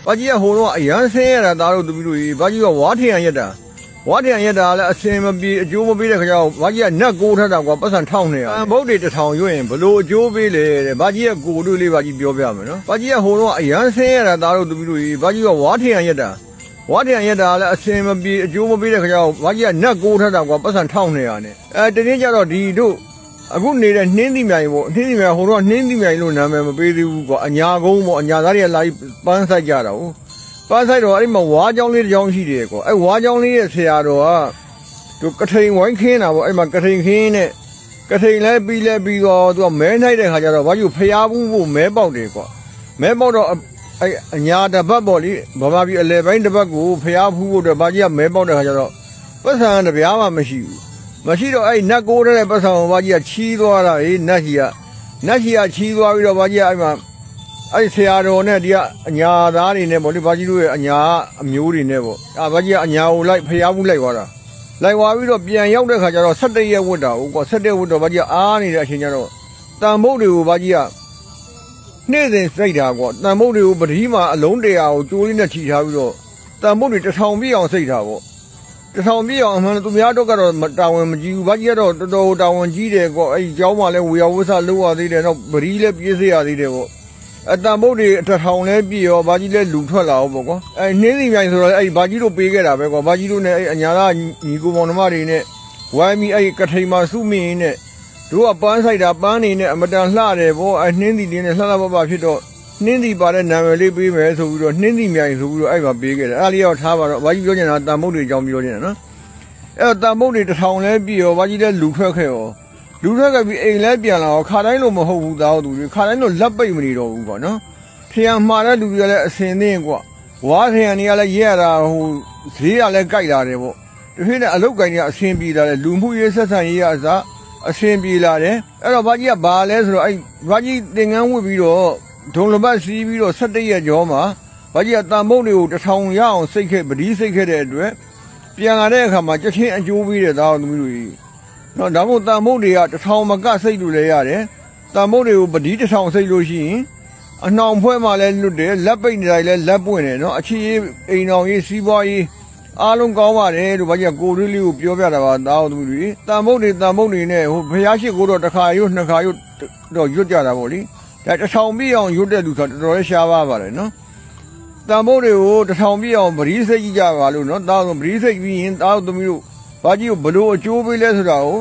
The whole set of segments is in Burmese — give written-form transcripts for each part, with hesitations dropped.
ဘာကြီးကဟိုတော့အရန်ဆင်းရတာသားတို့သူပြီးလို့ဘာကြီးကဝါထရံရက်တာဝါထရံရက်တာလည်းအစင်မပြေအကျိုးမပေးတဲ့ခါကျတော့ဘာကြီးကနတ်ကိုထတာကွာပတ်စံ1200ဘုတ်တွေ1000ရွရင်ဘလို့အကျိုးပေးလေတဲ့ဘာကြီးကကိုတို့လေးဘာကြီးပြောပြမယ်နော်ဘာကြီးကဟိုတော့အရန်ဆင်းရတာသားတို့သူပြီးလို့ဘာကြီးကဝါထရံရက်တာဝါထရံရက်တာလည်းအစင်မပြေအကျိုးမပေးတဲ့ခါကျတော့ဘာကြီးကနတ်ကိုထတာကွာပတ်စံ1200နဲ့တနေ့ကျတော့ဒီတို့အခုနေတဲ့နှင်းသီးမြိုင်ပေါ့နှင်းသီးမြိုင်ဟိုတော့နှင်းသီးမြိုင်လို့နာမည်မပေးသေးဘူးကွာအညာကုန်းပေါ့အညာသားတွေကလာပြီးပန်းဆိုင်ကြတာဟုတ်ပန်းဆိုင်တော့အဲ့မှာဝါးကြောင်းလေးတစ်ကြောင်းရှိတယ်ကွာအဲ့ဝါးကြောင်းလေးရဲ့ဆရာတော်ကသူကထိန်ဝိုင်းခင်းတာပေါ့အဲ့မှာကထိန်ခင်းနဲ့ကထိန်လဲပြီးတော့သူကမဲနိုင်တဲ့ခါကျတော့ဘာလို့ဖျားဘူးဖို့မဲပေါက်တယ်ကွာမဲပေါက်တော့အဲ့အညာတပတ်ပေါ့လေဗမာပြည်အလဲပိုင်းတပတ်ကိုဖျားဖူးဖို့အတွက်ဘာကြီးကမဲပေါက်တဲ့ခါကျတော့ပတ်စံတပြားမှမရှိဘူးမရှိတော့အဲ့နတ်ကိုတဲ့ပတ်စံဘာကြီးကချီးသွားတာဟေးနတ်ကြီးကချီးသွားပြီးတော့ဘာကြီးကအဲ့မှာအဲ့ဆရာတော်နဲ့ဒီကအညာသားတွေနဲ့ပေါ့လေဘာကြီးတို့ရဲ့အညာအမျိုးတွေနဲ့ပေါ့ဘာကြီးကအညာကိုလိုက်ဖျားဘူးလိုက်သွားတာလိုက်သွားပြီးတော့ပြန်ရောက်တဲ့ခါကျတော့17ရက်ဝတ်တာဟုတ်ကွာ17ဝတ်တော့ဘာကြီးကအားနေတဲ့အချိန်ကျတော့တန်ဖို့တွေကိုဘာကြီးကနေ့စဉ်စိတ်တာကွာတန်ဖို့တွေကိုပတိမှာအလုံး100ကိုကျိုးလေးနဲ့ချီထားပြီးတော့တန်ဖို့တွေ1000ပြည့်အောင်စိတ်တာပေါ့1000ပြည့်အောင်အမှန်သူများတော့ကတော့တာဝန်မကြီးဘူးဘာကြီးကတော့တော်တော်တာဝန်ကြီးတယ်ကွာအဲ့ဒီเจ้าမှလည်းဝေယဝဆလုပ်ရသေးတယ်တော့ပတိလည်းပြည့်စရသေးတယ်ပေါ့အတန်ဖို့တွေ1000လဲပြည့်ရောဘာကြီးလဲလူထွက်လာအောင်ပေါ့ကွာအဲ့နှင်းစီမြိုင်ဆိုတော့အဲ့ဘာကြီးတို့ပေးခဲ့တာပဲကွာဘာကြီးတို့နဲ့အဲ့အညာသားညီကိုမောင်နှမတွေနဲ့ဝိုင်းပြီးအဲ့ကထိန်မှာစုမင်းနဲ့တို့ကပန်းဆိုင်တာပန်းနေနဲ့အမတန်လှတယ်ပေါ့အဲ့နှင်းစီလေးနဲ့လှလှပပဖြစ်တော့နှင်းစီပါတဲ့နာမည်လေးပေးမယ်ဆိုပြီးတော့နှင်းစီမြိုင်ဆိုပြီးတော့အဲ့မှာပေးခဲ့တယ်အဲ့လေးတော့ထားပါတော့ဘာကြီးပြောချင်တာတန်ဖို့တွေအကြောင်းပြောချင်တာနော်အဲ့တန်ဖို့တွေ1000လဲပြည့်ရောဘာကြီးလဲလူထွက်ခဲ့ရောလူထက်ကပြီးအိမ်လဲပြန်လာတော့ခါတိုင်းလို့မဟုတ်ဘူးသားတို့သူတွေခါတိုင်းလို့လက်ပိတ်မနေတော့ဘူးကွာနော်ထရံမှာတဲ့လူတွေကလည်းအစင်သင်းကွာဝါထရံတွေကလည်းရက်ရတာဟိုဈေးကလည်းကြိုက်လာတယ်ပေါ့တဖြည်းနဲ့အလုတ်ကိုင်းတွေကအစင်ပြေလာတယ်လူမှုရေးဆက်ဆံရေးကအစားအစင်ပြေလာတယ်အဲ့တော့ဘာကြီးကဘာလဲဆိုတော့အဲ့ဘာကြီးသင်္ကန်းဝတ်ပြီးတော့ဒုံလပတ်စီးပြီးတော့17ရက်ကျော်မှာဘာကြီးကတန်မုတ်တွေကို1000ရအောင်စိတ်ခဲ့ပတိစိတ်ခဲ့တဲ့အတွက်ပြန်လာတဲ့အခါမှာချက်ချင်းအကျိုးပေးတဲ့သားသမီးတို့ကြီးနော်ဒါမို့တန်မုတ်တွေက1000မကစိတ်လို့လည်းရတယ်တန်မုတ်တွေကိုပတိ1000စိတ်လို့ရှိရင်အနှောင်ဖွဲမှလည်းလွတ်တယ်လက်ပိတ်နေတိုင်းလည်းလက်ပွင့်တယ်နော်အခြေရေးအိမ်တော်ရေးစီးပွားရေးအားလုံးကောင်းပါတယ်လို့ဘာကြီးကကိုလေးလေးကိုပြောပြတာပါသားသမီးတို့ကြီးတန်မုတ်တွေနဲ့ဟိုဘုရားရှိခိုးတော့တစ်ခါရွတ်နှစ်ခါရွတ်တော့ရွတ်ကြတာပေါ့လေဒါ1000ပြည့်အောင်ရွတ်တဲ့လူဆိုတော်တော်လေးရှားပါပါတယ်နော်တန်မုတ်တွေကို1000ပြည့်အောင်ပရိစိတ်ကြည့်ကြပါလို့နော်သားသမီးပရိစိတ်ပြီးရင်သားသမီးတို့ဘာကြီးကိုဘလို့အကျိုးပေးလဲဆိုတာကို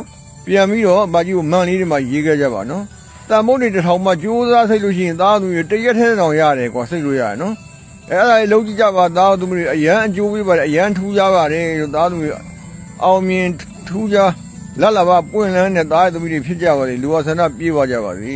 ပြန်ပြီးတော့ဘာကြီးကိုမှန်လေးတွေမှာရေးခဲ့ကြပါနော်တန်မုတ်တွေ1000မှာကြိုးစားစိတ်လို့ရှိရင်သားသမီးတွေတရက်ထဲတောင်ရတယ်ကွာစိတ်လို့ရတယ်နော်အဲ့ဒါလေးလုံးကြည့်ကြပါသားသမီးတွေအရန်အကျိုးပေးပါတယ်အရန်ထူးကြပါတယ်လို့သားသမီးအောင်မြင်ထူးကြလက်လာပါပွင့်လန်းတဲ့သားသမီးတွေဖြစ်ကြပါလေလူဝဆန္ဒပြေးပါကြပါစေ